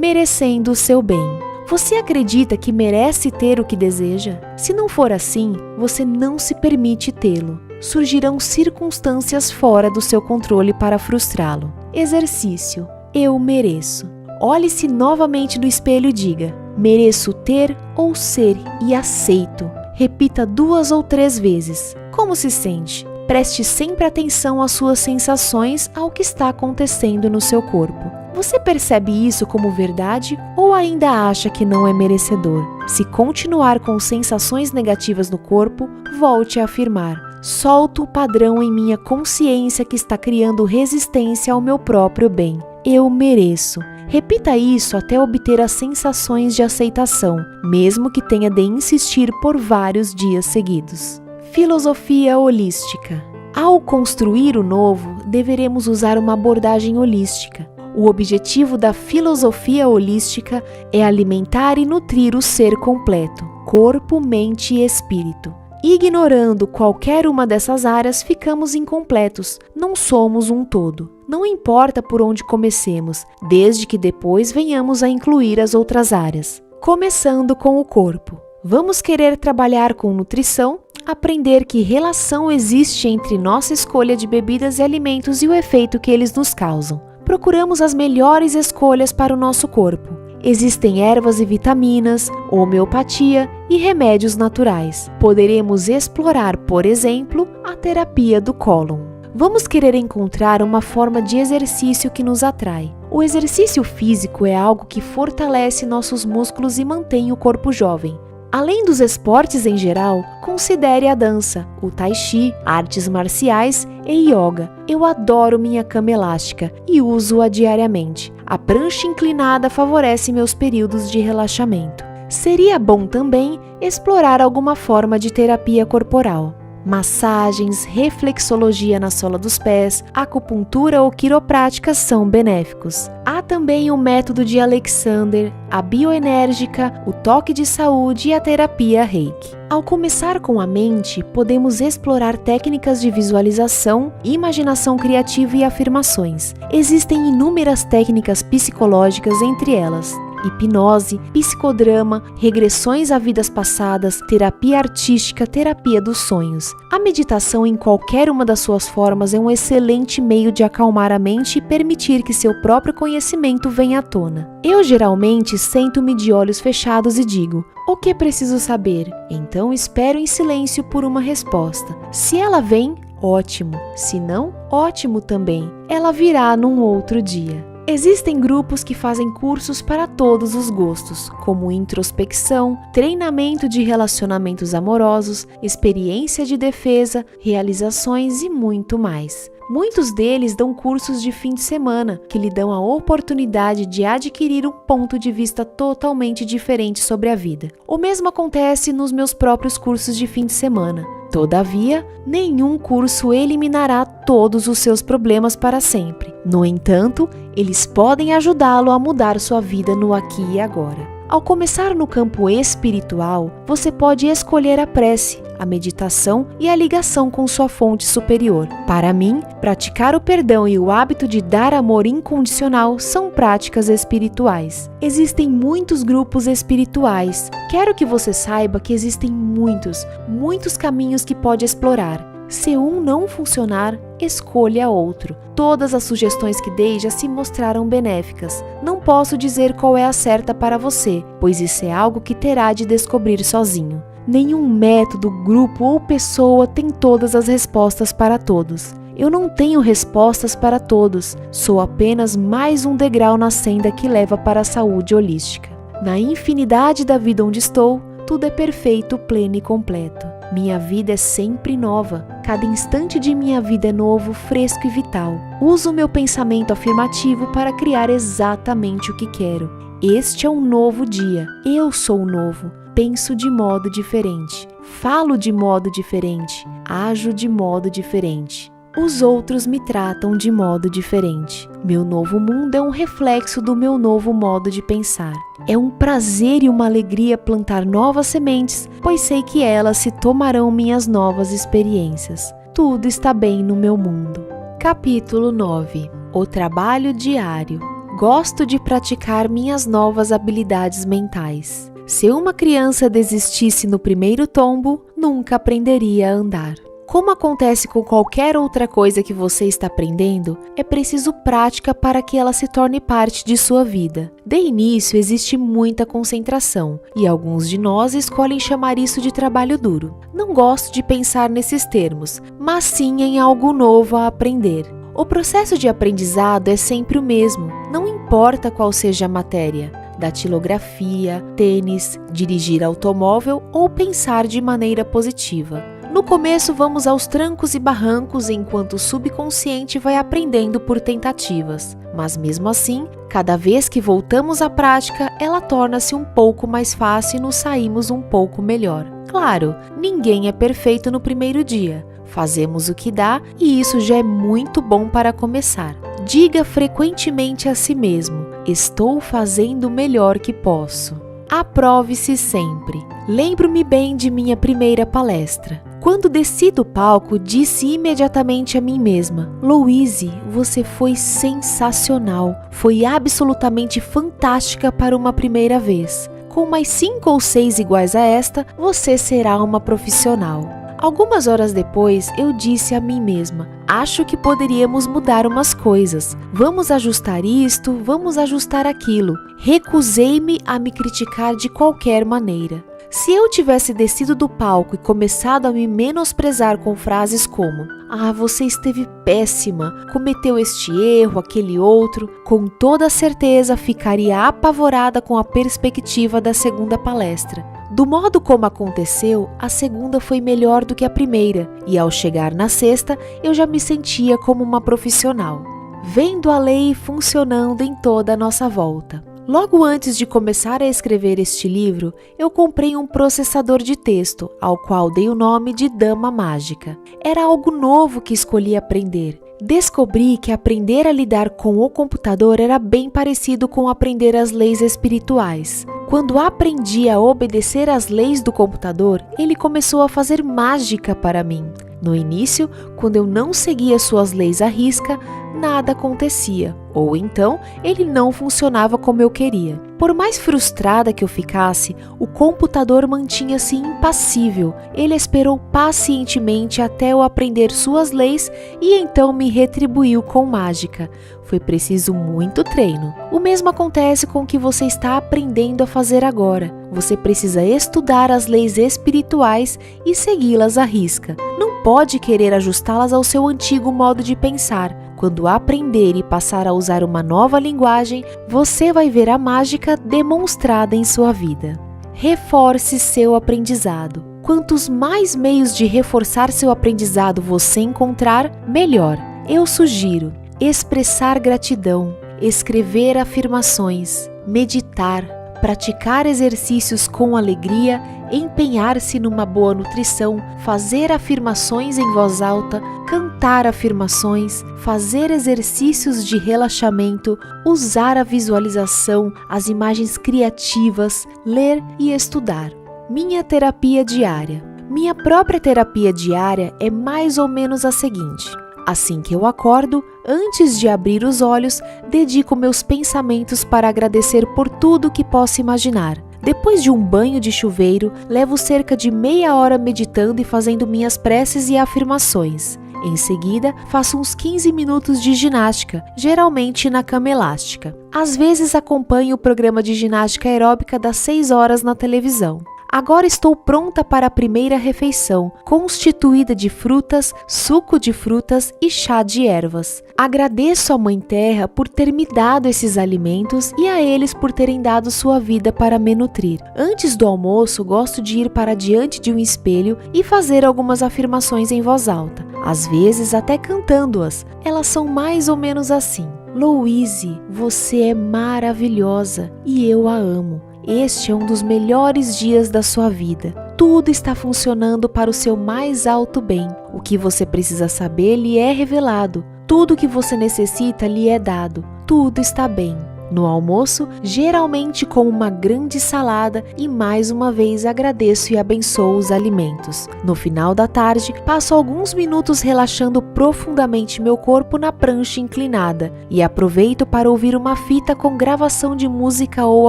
merecendo o seu bem. Você acredita que merece ter o que deseja? Se não for assim, você não se permite tê-lo. Surgirão circunstâncias fora do seu controle para frustrá-lo. Exercício: eu mereço. Olhe-se novamente no espelho e diga: mereço ter ou ser e aceito. Repita 2 ou 3 vezes. Como se sente? Preste sempre atenção às suas sensações, ao que está acontecendo no seu corpo. Você percebe isso como verdade ou ainda acha que não é merecedor? Se continuar com sensações negativas no corpo, volte a afirmar: solto o padrão em minha consciência que está criando resistência ao meu próprio bem. Eu mereço. Repita isso até obter as sensações de aceitação, mesmo que tenha de insistir por vários dias seguidos. Filosofia holística. Ao construir o novo, deveremos usar uma abordagem holística. O objetivo da filosofia holística é alimentar e nutrir o ser completo, corpo, mente e espírito. Ignorando qualquer uma dessas áreas, ficamos incompletos, não somos um todo. Não importa por onde comecemos, desde que depois venhamos a incluir as outras áreas. Começando com o corpo. Vamos querer trabalhar com nutrição, aprender que relação existe entre nossa escolha de bebidas e alimentos e o efeito que eles nos causam. Procuramos as melhores escolhas para o nosso corpo. Existem ervas e vitaminas, homeopatia e remédios naturais. Poderemos explorar, por exemplo, a terapia do cólon. Vamos querer encontrar uma forma de exercício que nos atrai. O exercício físico é algo que fortalece nossos músculos e mantém o corpo jovem. Além dos esportes em geral, considere a dança, o tai chi, artes marciais e yoga. Eu adoro minha cama elástica e uso-a diariamente. A prancha inclinada favorece meus períodos de relaxamento. Seria bom também explorar alguma forma de terapia corporal. Massagens, reflexologia na sola dos pés, acupuntura ou quiroprática são benéficos. Há também o método de Alexander, a bioenérgica, o toque de saúde e a terapia Reiki. Ao começar com a mente, podemos explorar técnicas de visualização, imaginação criativa e afirmações. Existem inúmeras técnicas psicológicas, entre elas hipnose, psicodrama, regressões a vidas passadas, terapia artística, terapia dos sonhos. A meditação em qualquer uma das suas formas é um excelente meio de acalmar a mente e permitir que seu próprio conhecimento venha à tona. Eu geralmente sento-me de olhos fechados e digo: o que preciso saber? Então espero em silêncio por uma resposta. Se ela vem, ótimo. Se não, ótimo também. Ela virá num outro dia. Existem grupos que fazem cursos para todos os gostos, como introspecção, treinamento de relacionamentos amorosos, experiência de defesa, realizações e muito mais. Muitos deles dão cursos de fim de semana, que lhe dão a oportunidade de adquirir um ponto de vista totalmente diferente sobre a vida. O mesmo acontece nos meus próprios cursos de fim de semana. Todavia, nenhum curso eliminará todos os seus problemas para sempre. No entanto, eles podem ajudá-lo a mudar sua vida no aqui e agora. Ao começar no campo espiritual, você pode escolher a prece, a meditação e a ligação com sua fonte superior. Para mim, praticar o perdão e o hábito de dar amor incondicional são práticas espirituais. Existem muitos grupos espirituais. Quero que você saiba que existem muitos caminhos que pode explorar. Se um não funcionar, escolha outro. Todas as sugestões que dei já se mostraram benéficas. Não posso dizer qual é a certa para você, pois isso é algo que terá de descobrir sozinho. Nenhum método, grupo ou pessoa tem todas as respostas para todos. Eu não tenho respostas para todos, sou apenas mais um degrau na senda que leva para a saúde holística. Na infinidade da vida onde estou, tudo é perfeito, pleno e completo. Minha vida é sempre nova. Cada instante de minha vida é novo, fresco e vital. Uso o meu pensamento afirmativo para criar exatamente o que quero. Este é um novo dia. Eu sou novo. Penso de modo diferente. Falo de modo diferente. Ajo de modo diferente. Os outros me tratam de modo diferente. Meu novo mundo é um reflexo do meu novo modo de pensar. É um prazer e uma alegria plantar novas sementes, pois sei que elas se tomarão minhas novas experiências. Tudo está bem no meu mundo. Capítulo 9. O trabalho diário. Gosto de praticar minhas novas habilidades mentais. Se uma criança desistisse no primeiro tombo, nunca aprenderia a andar. Como acontece com qualquer outra coisa que você está aprendendo, é preciso prática para que ela se torne parte de sua vida. De início, existe muita concentração, e alguns de nós escolhem chamar isso de trabalho duro. Não gosto de pensar nesses termos, mas sim em algo novo a aprender. O processo de aprendizado é sempre o mesmo, não importa qual seja a matéria. Datilografia, tênis, dirigir automóvel ou pensar de maneira positiva. No começo, vamos aos trancos e barrancos enquanto o subconsciente vai aprendendo por tentativas. Mas mesmo assim, cada vez que voltamos à prática, ela torna-se um pouco mais fácil e nos saímos um pouco melhor. Claro, ninguém é perfeito no primeiro dia. Fazemos o que dá e isso já é muito bom para começar. Diga frequentemente a si mesmo: estou fazendo o melhor que posso. Aprove-se sempre. Lembro-me bem de minha primeira palestra. Quando desci do palco, disse imediatamente a mim mesma: Louise, você foi sensacional. Foi absolutamente fantástica para uma primeira vez. Com mais 5 ou 6 iguais a esta, você será uma profissional. Algumas horas depois, eu disse a mim mesma: acho que poderíamos mudar umas coisas. Vamos ajustar isto, vamos ajustar aquilo. Recusei-me a me criticar de qualquer maneira. Se eu tivesse descido do palco e começado a me menosprezar com frases como: ah, você esteve péssima, cometeu este erro, aquele outro, com toda certeza ficaria apavorada com a perspectiva da segunda palestra. Do modo como aconteceu, a segunda foi melhor do que a primeira, e ao chegar na sexta, eu já me sentia como uma profissional. Vendo a lei funcionando em toda a nossa volta. Logo antes de começar a escrever este livro, eu comprei um processador de texto, ao qual dei o nome de Dama Mágica. Era algo novo que escolhi aprender. Descobri que aprender a lidar com o computador era bem parecido com aprender as leis espirituais. Quando aprendi a obedecer às leis do computador, ele começou a fazer mágica para mim. No início, quando eu não seguia suas leis à risca, nada acontecia, ou então ele não funcionava como eu queria. Por mais frustrada que eu ficasse, o computador mantinha-se impassível. Ele esperou pacientemente até eu aprender suas leis e então me retribuiu com mágica. Foi preciso muito treino. O mesmo acontece com o que você está aprendendo a fazer agora. Você precisa estudar as leis espirituais e segui-las à risca. Não pode querer ajustá-las ao seu antigo modo de pensar. Quando aprender e passar a usar uma nova linguagem, você vai ver a mágica demonstrada em sua vida. Reforce seu aprendizado. Quantos mais meios de reforçar seu aprendizado você encontrar, melhor. Eu sugiro expressar gratidão, escrever afirmações, meditar, praticar exercícios com alegria, empenhar-se numa boa nutrição, fazer afirmações em voz alta, cantar afirmações, fazer exercícios de relaxamento, usar a visualização, as imagens criativas, ler e estudar. Minha terapia diária. Minha própria terapia diária é mais ou menos a seguinte. Assim que eu acordo, antes de abrir os olhos, dedico meus pensamentos para agradecer por tudo que posso imaginar. Depois de um banho de chuveiro, levo cerca de meia hora meditando e fazendo minhas preces e afirmações. Em seguida, faço uns 15 minutos de ginástica, geralmente na cama elástica. Às vezes acompanho o programa de ginástica aeróbica das 6 horas na televisão. Agora estou pronta para a primeira refeição, constituída de frutas, suco de frutas e chá de ervas. Agradeço à Mãe Terra por ter me dado esses alimentos e a eles por terem dado sua vida para me nutrir. Antes do almoço, gosto de ir para diante de um espelho e fazer algumas afirmações em voz alta, às vezes até cantando-as. Elas são mais ou menos assim: Louise, você é maravilhosa e eu a amo. Este é um dos melhores dias da sua vida. Tudo está funcionando para o seu mais alto bem. O que você precisa saber lhe é revelado. Tudo o que você necessita lhe é dado. Tudo está bem. No almoço, geralmente como uma grande salada e mais uma vez agradeço e abençoo os alimentos. No final da tarde, passo alguns minutos relaxando profundamente meu corpo na prancha inclinada e aproveito para ouvir uma fita com gravação de música ou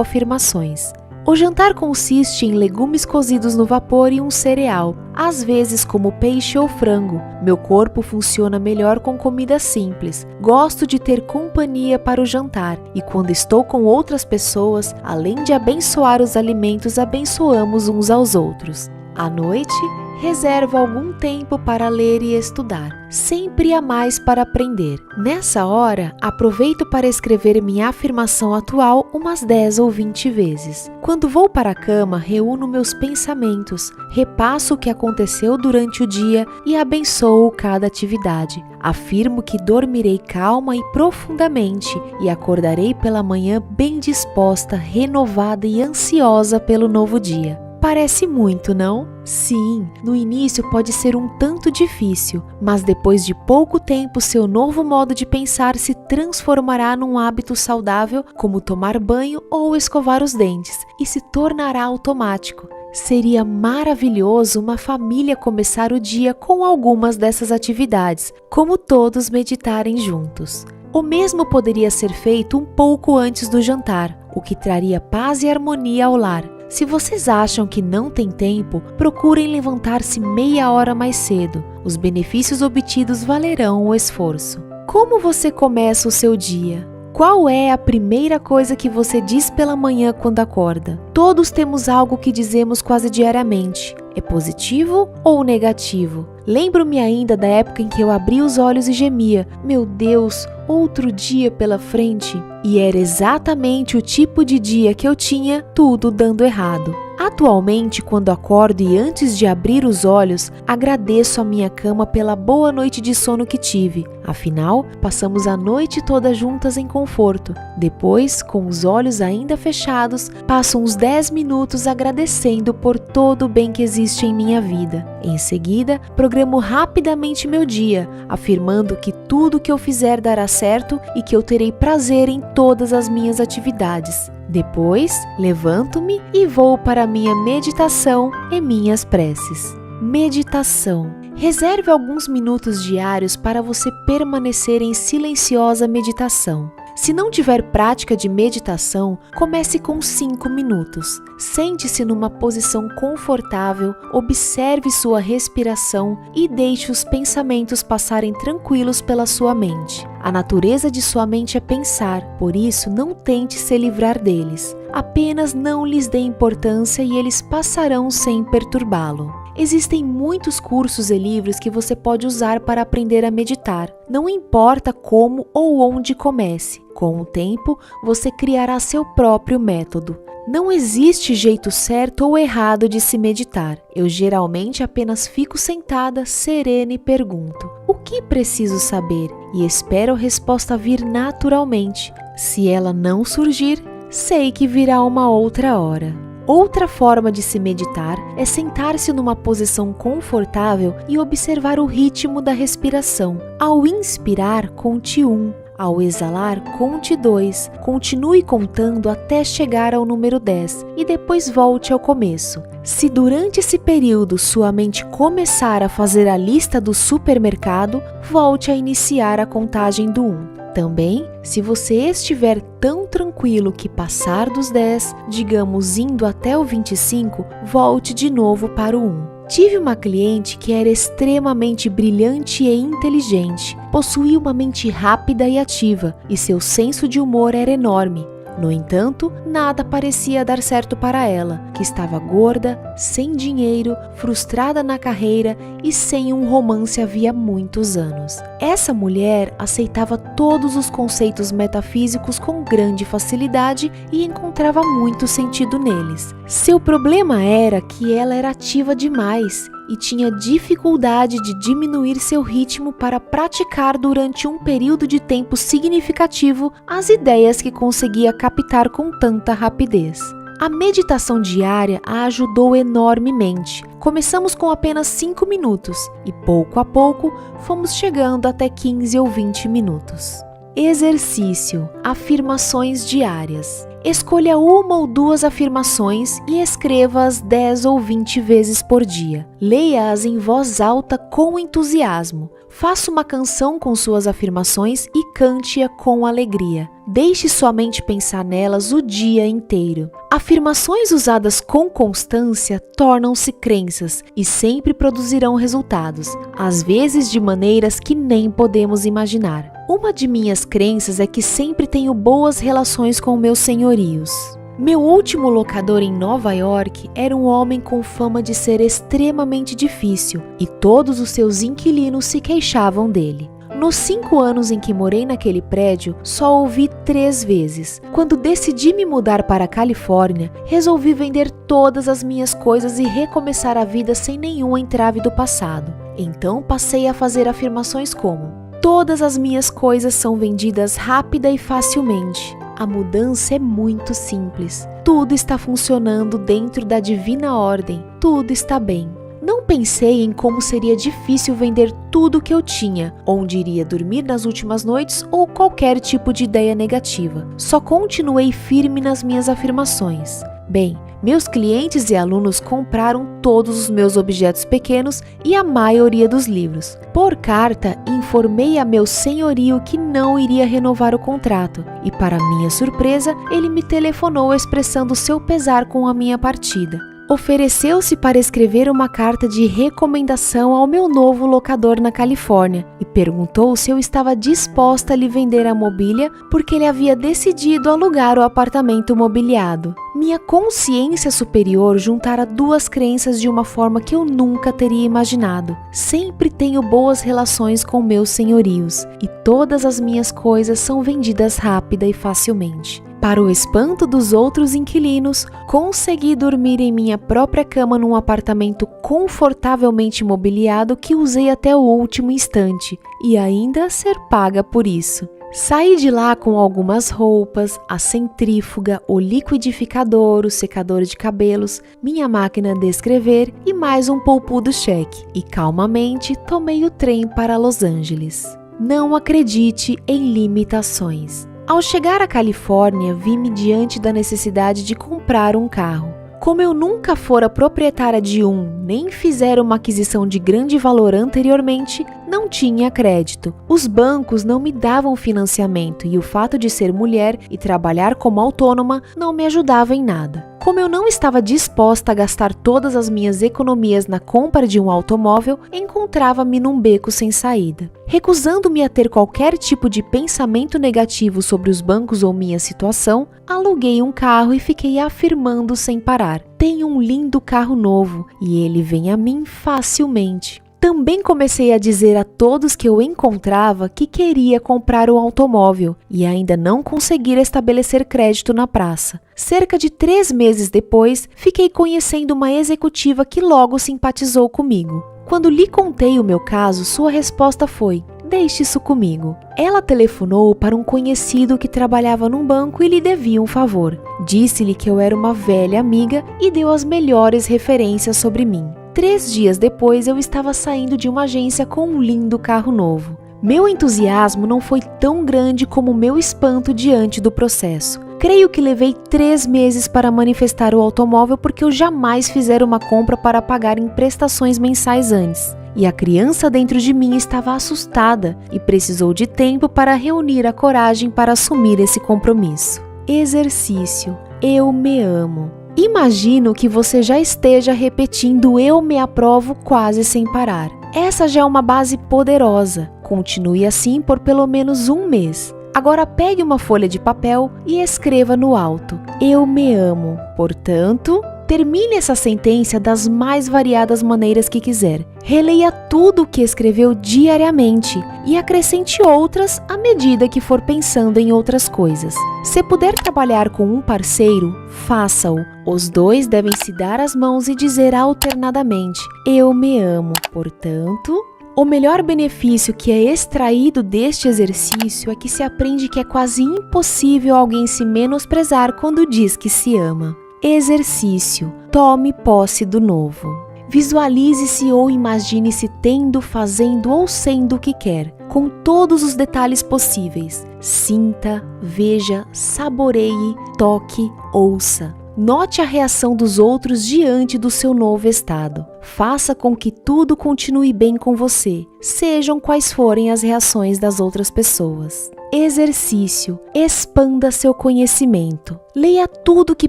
afirmações. O jantar consiste em legumes cozidos no vapor e um cereal, às vezes como peixe ou frango. Meu corpo funciona melhor com comida simples. Gosto de ter companhia para o jantar e quando estou com outras pessoas, além de abençoar os alimentos, abençoamos uns aos outros. À noite, reservo algum tempo para ler e estudar. Sempre há mais para aprender. Nessa hora, aproveito para escrever minha afirmação atual umas 10 ou 20 vezes. Quando vou para a cama, reúno meus pensamentos, repasso o que aconteceu durante o dia e abençoo cada atividade. Afirmo que dormirei calma e profundamente e acordarei pela manhã bem disposta, renovada e ansiosa pelo novo dia. Parece muito, não? Sim, no início pode ser um tanto difícil, mas depois de pouco tempo seu novo modo de pensar se transformará num hábito saudável como tomar banho ou escovar os dentes e se tornará automático. Seria maravilhoso uma família começar o dia com algumas dessas atividades, como todos meditarem juntos. O mesmo poderia ser feito um pouco antes do jantar, o que traria paz e harmonia ao lar. Se vocês acham que não tem tempo, procurem levantar-se meia hora mais cedo. Os benefícios obtidos valerão o esforço. Como você começa o seu dia? Qual é a primeira coisa que você diz pela manhã quando acorda? Todos temos algo que dizemos quase diariamente. É positivo ou negativo? Lembro-me ainda da época em que eu abri os olhos e gemia: meu Deus, outro dia pela frente. E era exatamente o tipo de dia que eu tinha, tudo dando errado. Atualmente, quando acordo e antes de abrir os olhos, agradeço a minha cama pela boa noite de sono que tive. Afinal, passamos a noite toda juntas em conforto. Depois, com os olhos ainda fechados, passo uns 10 minutos agradecendo por todo o bem que existe em minha vida. Em seguida, programo rapidamente meu dia, afirmando que tudo que eu fizer dará certo e que eu terei prazer em todas as minhas atividades. Depois, levanto-me e vou para a minha meditação e minhas preces. Meditação. Reserve alguns minutos diários para você permanecer em silenciosa meditação. Se não tiver prática de meditação, comece com 5 minutos. Sente-se numa posição confortável, observe sua respiração e deixe os pensamentos passarem tranquilos pela sua mente. A natureza de sua mente é pensar, por isso não tente se livrar deles. Apenas não lhes dê importância e eles passarão sem perturbá-lo. Existem muitos cursos e livros que você pode usar para aprender a meditar. Não importa como ou onde comece. Com o tempo, você criará seu próprio método. Não existe jeito certo ou errado de se meditar. Eu geralmente apenas fico sentada, serena e pergunto: o que preciso saber? E espero a resposta vir naturalmente. Se ela não surgir, sei que virá uma outra hora. Outra forma de se meditar é sentar-se numa posição confortável e observar o ritmo da respiração. Ao inspirar, conte 1. Ao exalar, conte 2. Continue contando até chegar ao número 10 e depois volte ao começo. Se durante esse período sua mente começar a fazer a lista do supermercado, volte a iniciar a contagem do 1. Também, se você estiver tão tranquilo que passar dos 10, digamos indo até o 25, volte de novo para o 1. Tive uma cliente que era extremamente brilhante e inteligente, possuía uma mente rápida e ativa e seu senso de humor era enorme. No entanto, nada parecia dar certo para ela, que estava gorda, sem dinheiro, frustrada na carreira e sem um romance havia muitos anos. Essa mulher aceitava todos os conceitos metafísicos com grande facilidade e encontrava muito sentido neles. Seu problema era que ela era ativa demais e tinha dificuldade de diminuir seu ritmo para praticar durante um período de tempo significativo as ideias que conseguia captar com tanta rapidez. A meditação diária a ajudou enormemente. Começamos com apenas 5 minutos e pouco a pouco fomos chegando até 15 ou 20 minutos. Exercício: afirmações diárias. Escolha 1 ou 2 afirmações e escreva-as 10 ou 20 vezes por dia. Leia-as em voz alta com entusiasmo. Faça uma canção com suas afirmações e cante-a com alegria. Deixe sua mente pensar nelas o dia inteiro. Afirmações usadas com constância tornam-se crenças e sempre produzirão resultados, às vezes de maneiras que nem podemos imaginar. Uma de minhas crenças é que sempre tenho boas relações com meus senhorios. Meu último locador em Nova York era um homem com fama de ser extremamente difícil e todos os seus inquilinos se queixavam dele. Nos 5 anos em que morei naquele prédio, só o vi 3 vezes. Quando decidi me mudar para a Califórnia, resolvi vender todas as minhas coisas e recomeçar a vida sem nenhum entrave do passado. Então passei a fazer afirmações como: todas as minhas coisas são vendidas rápida e facilmente. A mudança é muito simples. Tudo está funcionando dentro da divina ordem. Tudo está bem. Não pensei em como seria difícil vender tudo o que eu tinha, onde iria dormir nas últimas noites ou qualquer tipo de ideia negativa. Só continuei firme nas minhas afirmações. Bem, meus clientes e alunos compraram todos os meus objetos pequenos e a maioria dos livros. Por carta, informei a meu senhorio que não iria renovar o contrato e, para minha surpresa, ele me telefonou expressando seu pesar com a minha partida. Ofereceu-se para escrever uma carta de recomendação ao meu novo locador na Califórnia e perguntou se eu estava disposta a lhe vender a mobília porque ele havia decidido alugar o apartamento mobiliado. Minha consciência superior juntara 2 crenças de uma forma que eu nunca teria imaginado. Sempre tenho boas relações com meus senhorios e todas as minhas coisas são vendidas rápida e facilmente. Para o espanto dos outros inquilinos, consegui dormir em minha própria cama num apartamento confortavelmente mobiliado que usei até o último instante e ainda ser paga por isso. Saí de lá com algumas roupas, a centrífuga, o liquidificador, o secador de cabelos, minha máquina de escrever e mais um poupudo cheque. E calmamente tomei o trem para Los Angeles. Não acredite em limitações. Ao chegar à Califórnia, vi-me diante da necessidade de comprar um carro. Como eu nunca fora proprietária de nem fizera uma aquisição de grande valor anteriormente, não tinha crédito. Os bancos não me davam financiamento e o fato de ser mulher e trabalhar como autônoma não me ajudava em nada. Como eu não estava disposta a gastar todas as minhas economias na compra de um automóvel, encontrava-me num beco sem saída. Recusando-me a ter qualquer tipo de pensamento negativo sobre os bancos ou minha situação, aluguei um carro e fiquei afirmando sem parar: tenho um lindo carro novo e ele vem a mim facilmente. Também comecei a dizer a todos que eu encontrava que queria comprar um automóvel e ainda não conseguira estabelecer crédito na praça. Cerca de 3 meses depois, fiquei conhecendo uma executiva que logo simpatizou comigo. Quando lhe contei o meu caso, sua resposta foi: deixe isso comigo. Ela telefonou para um conhecido que trabalhava num banco e lhe devia um favor. Disse-lhe que eu era uma velha amiga e deu as melhores referências sobre mim. 3 dias depois, eu estava saindo de uma agência com um lindo carro novo. Meu entusiasmo não foi tão grande como meu espanto diante do processo. Creio que levei 3 meses para manifestar o automóvel porque eu jamais fizera uma compra para pagar em prestações mensais antes. E a criança dentro de mim estava assustada e precisou de tempo para reunir a coragem para assumir esse compromisso. Exercício: eu me amo. Imagino que você já esteja repetindo "eu me aprovo" quase sem parar. Essa já é uma base poderosa. Continue assim por pelo menos 1 mês. Agora pegue uma folha de papel e escreva no alto: eu me amo. Portanto, termine essa sentença das mais variadas maneiras que quiser. Releia tudo o que escreveu diariamente e acrescente outras à medida que for pensando em outras coisas. Se puder trabalhar com um parceiro, faça-o. Os 2 devem se dar as mãos e dizer alternadamente: eu me amo. Portanto, o melhor benefício que é extraído deste exercício é que se aprende que é quase impossível alguém se menosprezar quando diz que se ama. Exercício: tome posse do novo. Visualize-se ou imagine-se tendo, fazendo ou sendo o que quer, com todos os detalhes possíveis. Sinta, veja, saboreie, toque, ouça. Note a reação dos outros diante do seu novo estado. Faça com que tudo continue bem com você, sejam quais forem as reações das outras pessoas. Exercício. Expanda seu conhecimento. Leia tudo que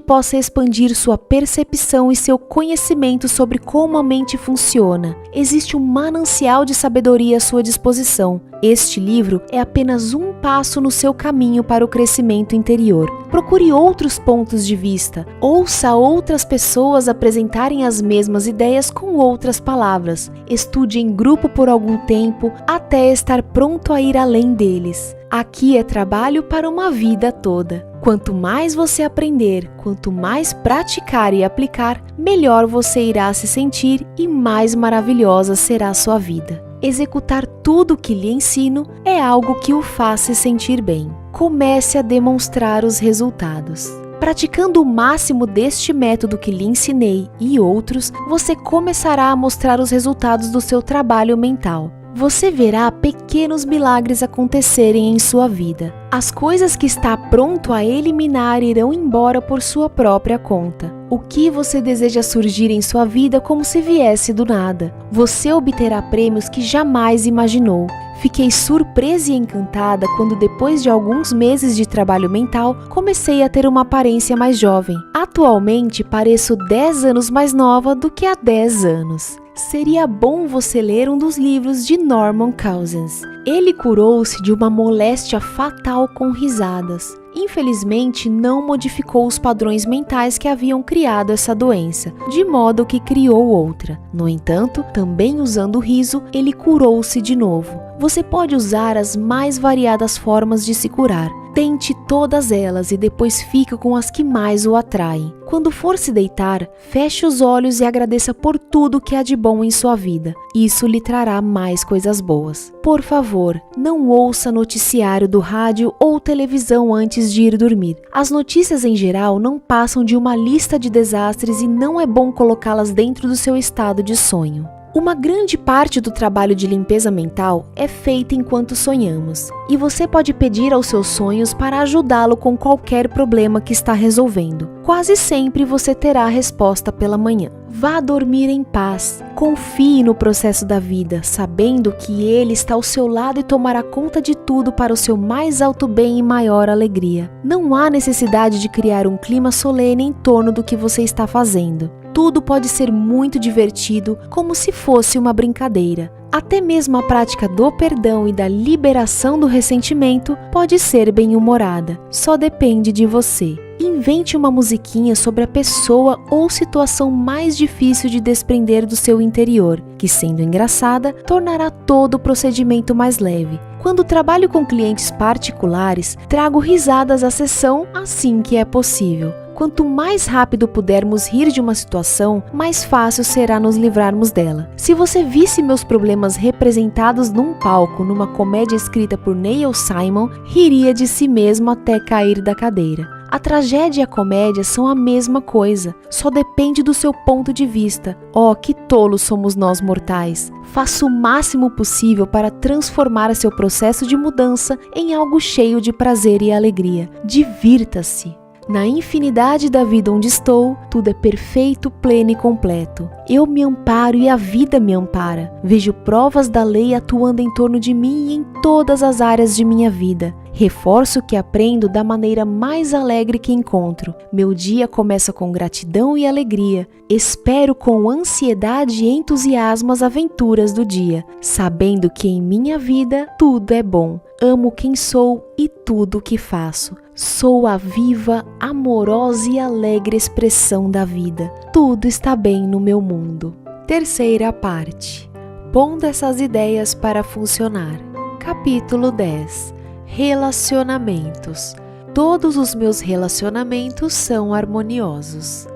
possa expandir sua percepção e seu conhecimento sobre como a mente funciona. Existe um manancial de sabedoria à sua disposição. Este livro é apenas um passo no seu caminho para o crescimento interior. Procure outros pontos de vista. Ouça outras pessoas apresentarem as mesmas ideias com outras palavras. Estude em grupo por algum tempo até estar pronto a ir além deles. Aqui é trabalho para uma vida toda. Quanto mais você aprender, quanto mais praticar e aplicar, melhor você irá se sentir e mais maravilhosa será a sua vida. Executar tudo o que lhe ensino é algo que o faz se sentir bem. Comece a demonstrar os resultados. Praticando o máximo deste método que lhe ensinei e outros, você começará a mostrar os resultados do seu trabalho mental. Você verá pequenos milagres acontecerem em sua vida. As coisas que está pronto a eliminar irão embora por sua própria conta. O que você deseja surgir em sua vida como se viesse do nada? Você obterá prêmios que jamais imaginou. Fiquei surpresa e encantada quando, depois de alguns meses de trabalho mental, comecei a ter uma aparência mais jovem. Atualmente, pareço 10 anos mais nova do que há 10 anos. Seria bom você ler um dos livros de Norman Cousins. Ele curou-se de uma moléstia fatal com risadas. Infelizmente, não modificou os padrões mentais que haviam criado essa doença, de modo que criou outra. No entanto, também usando o riso, ele curou-se de novo. Você pode usar as mais variadas formas de se curar. Tente todas elas e depois fica com as que mais o atraem. Quando for se deitar, feche os olhos e agradeça por tudo que há de bom em sua vida. Isso lhe trará mais coisas boas. Por favor, não ouça noticiário do rádio ou televisão antes de ir dormir. As notícias em geral não passam de uma lista de desastres e não é bom colocá-las dentro do seu estado de sonho. Uma grande parte do trabalho de limpeza mental é feita enquanto sonhamos, e você pode pedir aos seus sonhos para ajudá-lo com qualquer problema que está resolvendo. Quase sempre você terá a resposta pela manhã. Vá dormir em paz. Confie no processo da vida, sabendo que ele está ao seu lado e tomará conta de tudo para o seu mais alto bem e maior alegria. Não há necessidade de criar um clima solene em torno do que você está fazendo. Tudo pode ser muito divertido, como se fosse uma brincadeira. Até mesmo a prática do perdão e da liberação do ressentimento pode ser bem-humorada. Só depende de você. Invente uma musiquinha sobre a pessoa ou situação mais difícil de desprender do seu interior, que, sendo engraçada, tornará todo o procedimento mais leve. Quando trabalho com clientes particulares, trago risadas à sessão assim que é possível. Quanto mais rápido pudermos rir de uma situação, mais fácil será nos livrarmos dela. Se você visse meus problemas representados num palco, numa comédia escrita por Neil Simon, riria de si mesmo até cair da cadeira. A tragédia e a comédia são a mesma coisa, só depende do seu ponto de vista. Oh, que tolos somos nós mortais! Faça o máximo possível para transformar seu processo de mudança em algo cheio de prazer e alegria. Divirta-se! Na infinidade da vida onde estou, tudo é perfeito, pleno e completo. Eu me amparo e a vida me ampara. Vejo provas da lei atuando em torno de mim e em todas as áreas de minha vida. Reforço o que aprendo da maneira mais alegre que encontro. Meu dia começa com gratidão e alegria. Espero com ansiedade e entusiasmo as aventuras do dia, sabendo que em minha vida tudo é bom. Amo quem sou e tudo o que faço. Sou a viva, amorosa e alegre expressão da vida. Tudo está bem no meu mundo. Terceira parte. Pondo essas ideias para funcionar. Capítulo 10. Relacionamentos. Todos os meus relacionamentos são harmoniosos.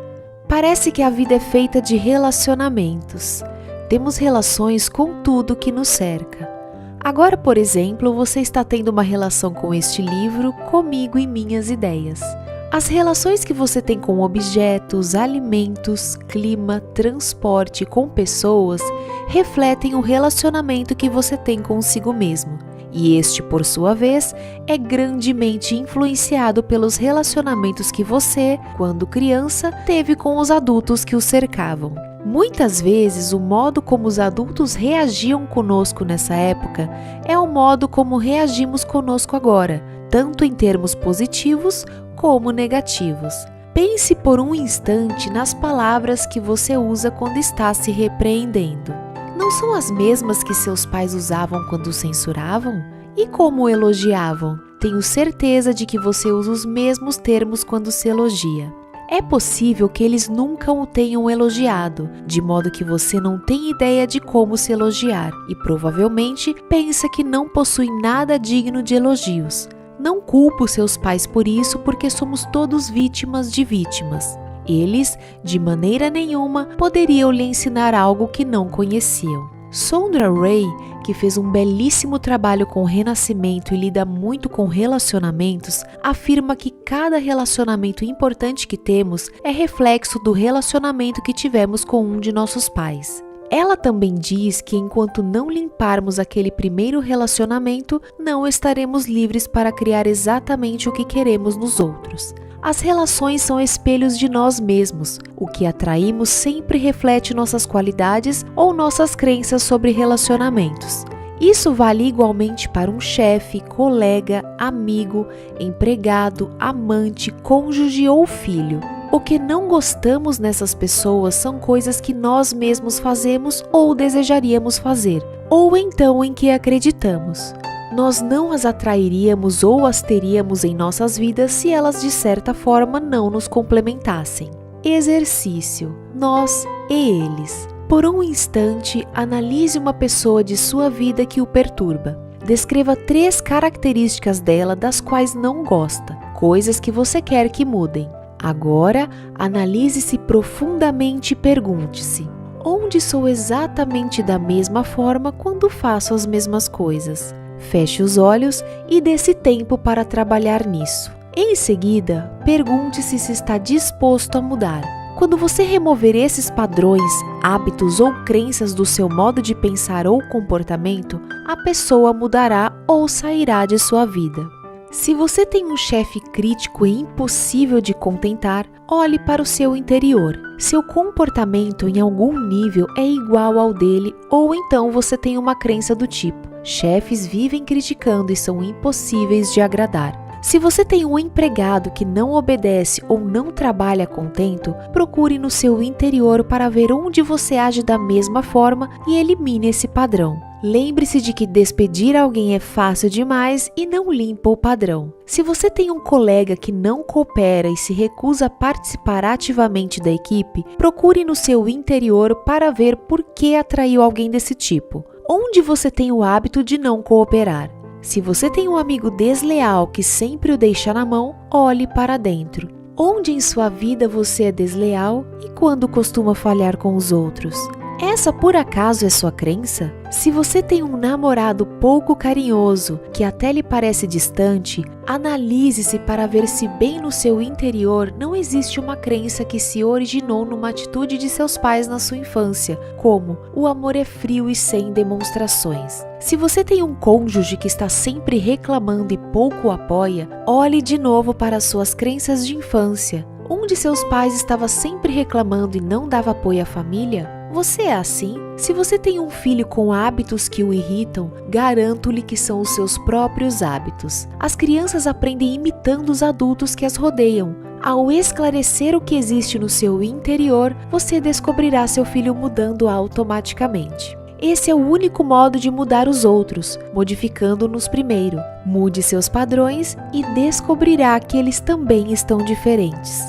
Parece que a vida é feita de relacionamentos. Temos relações com tudo que nos cerca. Agora, por exemplo, você está tendo uma relação com este livro, comigo e minhas ideias. As relações que você tem com objetos, alimentos, clima, transporte, com pessoas, refletem o relacionamento que você tem consigo mesmo. e este, por sua vez, é grandemente influenciado pelos relacionamentos que você, quando criança, teve com os adultos que o cercavam. Muitas vezes, o modo como os adultos reagiam conosco nessa época é o modo como reagimos conosco agora, tanto em termos positivos como negativos. Pense por um instante nas palavras que você usa quando está se repreendendo. Não são as mesmas que seus pais usavam quando censuravam? E como elogiavam? Tenho certeza de que você usa os mesmos termos quando se elogia. É possível que eles nunca o tenham elogiado, de modo que você não tem ideia de como se elogiar e provavelmente pensa que não possui nada digno de elogios. Não culpo seus pais por isso, porque somos todos vítimas de vítimas. Eles, de maneira nenhuma, poderiam lhe ensinar algo que não conheciam. Sondra Ray, que fez um belíssimo trabalho com o renascimento e lida muito com relacionamentos, afirma que cada relacionamento importante que temos é reflexo do relacionamento que tivemos com um de nossos pais. Ela também diz que enquanto não limparmos aquele primeiro relacionamento, não estaremos livres para criar exatamente o que queremos nos outros. As relações são espelhos de nós mesmos. O que atraímos sempre reflete nossas qualidades ou nossas crenças sobre relacionamentos. Isso vale igualmente para um chefe, colega, amigo, empregado, amante, cônjuge ou filho. O que não gostamos nessas pessoas são coisas que nós mesmos fazemos ou desejaríamos fazer, ou então em que acreditamos. Nós não as atrairíamos ou as teríamos em nossas vidas se elas de certa forma não nos complementassem. Exercício: nós e eles. Por um instante, analise uma pessoa de sua vida que o perturba. Descreva 3 características dela das quais não gosta, coisas que você quer que mudem. Agora, analise-se profundamente e pergunte-se: onde sou exatamente da mesma forma quando faço as mesmas coisas? Feche os olhos e dê-se tempo para trabalhar nisso. Em seguida, pergunte-se se está disposto a mudar. Quando você remover esses padrões, hábitos ou crenças do seu modo de pensar ou comportamento, a pessoa mudará ou sairá de sua vida. Se você tem um chefe crítico e impossível de contentar, olhe para o seu interior. Seu comportamento em algum nível é igual ao dele, ou então você tem uma crença do tipo: chefes vivem criticando e são impossíveis de agradar. Se você tem um empregado que não obedece ou não trabalha contento, procure no seu interior para ver onde você age da mesma forma e elimine esse padrão. Lembre-se de que despedir alguém é fácil demais e não limpa o padrão. Se você tem um colega que não coopera e se recusa a participar ativamente da equipe, procure no seu interior para ver por que atraiu alguém desse tipo. Onde você tem o hábito de não cooperar? Se você tem um amigo desleal que sempre o deixa na mão, olhe para dentro. Onde em sua vida você é desleal e quando costuma falhar com os outros? Essa por acaso é sua crença? Se você tem um namorado pouco carinhoso, que até lhe parece distante, analise-se para ver se bem no seu interior não existe uma crença que se originou numa atitude de seus pais na sua infância, como o amor é frio e sem demonstrações. Se você tem um cônjuge que está sempre reclamando e pouco o apoia, olhe de novo para suas crenças de infância. Onde seus pais estavam sempre reclamando e não dava apoio à família? Você é assim? Se você tem um filho com hábitos que o irritam, garanto-lhe que são os seus próprios hábitos. As crianças aprendem imitando os adultos que as rodeiam. Ao esclarecer o que existe no seu interior, você descobrirá seu filho mudando automaticamente. Esse é o único modo de mudar os outros, modificando-nos primeiro. Mude seus padrões e descobrirá que eles também estão diferentes.